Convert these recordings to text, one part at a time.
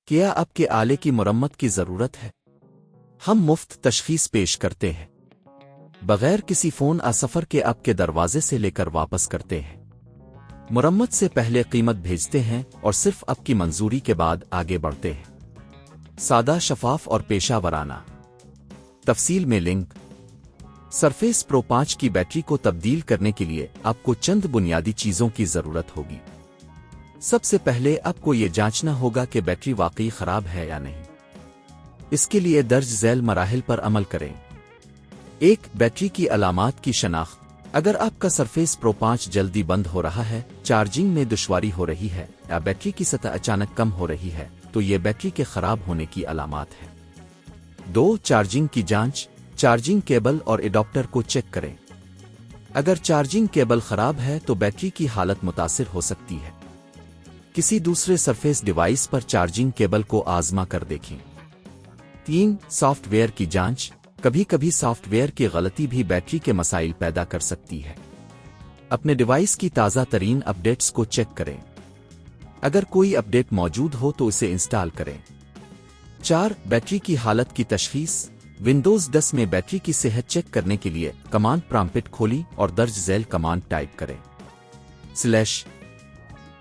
کیا اب کے آلے کی مرمت کی ضرورت ہے؟ ہم مفت تشخیص پیش کرتے ہیں بغیر کسی فون سفر کے اب کے دروازے سے لے کر واپس کرتے ہیں۔ مرمت سے پہلے قیمت بھیجتے ہیں اور صرف اب کی منظوری کے بعد آگے بڑھتے ہیں۔ سادہ، شفاف اور پیشہ ورانہ۔ تفصیل میں لنک۔ سرفیس پرو 5 کی بیٹری کو تبدیل کرنے کے لیے آپ کو چند بنیادی چیزوں کی ضرورت ہوگی۔ سب سے پہلے آپ کو یہ جانچنا ہوگا کہ بیٹری واقعی خراب ہے یا نہیں۔ اس کے لیے درج ذیل مراحل پر عمل کریں۔ 1. بیٹری کی علامات کی شناخت۔ اگر آپ کا سرفیس پرو 5 جلدی بند ہو رہا ہے، چارجنگ میں دشواری ہو رہی ہے یا بیٹری کی سطح اچانک کم ہو رہی ہے تو یہ بیٹری کے خراب ہونے کی علامات ہیں۔ 2. چارجنگ کی جانچ۔ چارجنگ کیبل اور اڈاپٹر کو چیک کریں۔ اگر چارجنگ کیبل خراب ہے تو بیٹری کی حالت متاثر ہو سکتی ہے۔ کسی دوسرے سرفیس ڈیوائس پر چارجنگ کیبل کو آزما کر دیکھیں۔ 3. سافٹ ویئر کی جانچ۔ کبھی کبھی سافٹ ویئر کی غلطی بھی بیٹری کے مسائل پیدا کر سکتی ہے۔ اپنے ڈیوائس کی تازہ ترین اپ ڈیٹس کو چیک کریں۔ اگر کوئی اپ ڈیٹ موجود ہو تو اسے انسٹال کریں۔ 4. بیٹری کی حالت کی تشخیص۔ ونڈوز 10 میں بیٹری کی صحت چیک کرنے کے لیے کمانڈ پرامپٹ کھولیں اور درج ذیل کمانڈ ٹائپ کریں۔ /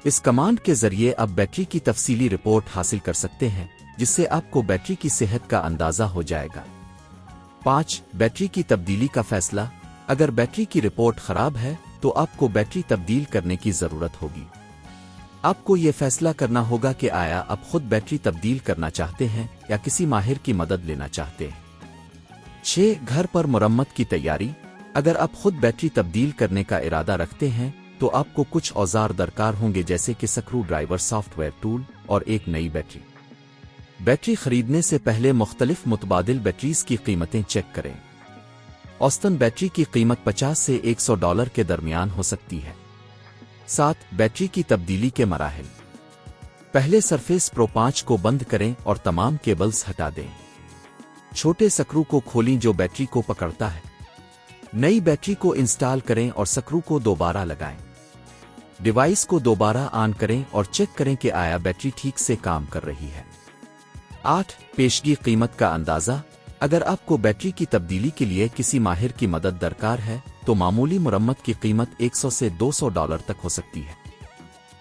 اس کمانڈ کے ذریعے آپ بیٹری کی تفصیلی رپورٹ حاصل کر سکتے ہیں، جس سے آپ کو بیٹری کی صحت کا اندازہ ہو جائے گا۔ 5. بیٹری کی تبدیلی کا فیصلہ۔ اگر بیٹری کی رپورٹ خراب ہے تو آپ کو بیٹری تبدیل کرنے کی ضرورت ہوگی۔ آپ کو یہ فیصلہ کرنا ہوگا کہ آیا آپ خود بیٹری تبدیل کرنا چاہتے ہیں یا کسی ماہر کی مدد لینا چاہتے ہیں۔ 6. گھر پر مرمت کی تیاری۔ اگر آپ خود بیٹری تبدیل کرنے کا ارادہ رکھتے ہیں تو آپ کو کچھ اوزار درکار ہوں گے، جیسے کہ screwdriver, software tool اور ایک نئی بیٹری۔ بیٹری خریدنے سے پہلے مختلف متبادل بیٹریز کی قیمتیں چیک کریں۔ اوسطاً بیٹری کی قیمت $50 سے $100 کے درمیان ہو سکتی ہے۔ 7. بیٹری کی تبدیلی کے مراحل۔ پہلے سرفیس پرو 5 کو بند کریں اور تمام کیبلز ہٹا دیں۔ چھوٹے سکرو کو کھولیں جو بیٹری کو پکڑتا ہے۔ نئی بیٹری کو انسٹال کریں اور سکرو کو دوبارہ لگائیں۔ ڈیوائس کو دوبارہ آن کریں اور چیک کریں کہ آیا بیٹری ٹھیک سے کام کر رہی ہے۔ 8. پیشگی قیمت کا اندازہ۔ اگر آپ کو بیٹری کی تبدیلی کے لیے کسی ماہر کی مدد درکار ہے تو معمولی مرمت کی قیمت $100 سے $200 تک ہو سکتی ہے۔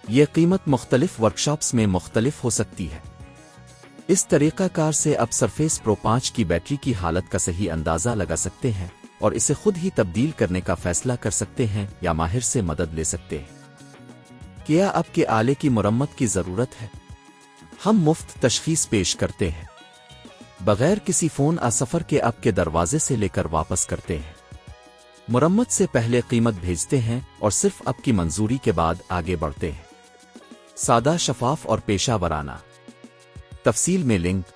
یہ قیمت مختلف ورکشاپس میں مختلف ہو سکتی ہے۔ اس طریقہ کار سے آپ سرفیس پرو 5 کی بیٹری کی حالت کا صحیح اندازہ لگا سکتے ہیں اور اسے خود ہی تبدیل کرنے کا فیصلہ کر سکتے ہیں یا ماہر سے مدد لے سکتے ہیں۔ کیا آپ کے آلے کی مرمت کی ضرورت ہے؟ ہم مفت تشخیص پیش کرتے ہیں بغیر کسی فون سفر کے آپ کے دروازے سے لے کر واپس کرتے ہیں۔ مرمت سے پہلے قیمت بھیجتے ہیں اور صرف آپ کی منظوری کے بعد آگے بڑھتے ہیں۔ سادہ، شفاف اور پیشہ ورانہ۔ تفصیل میں لنک۔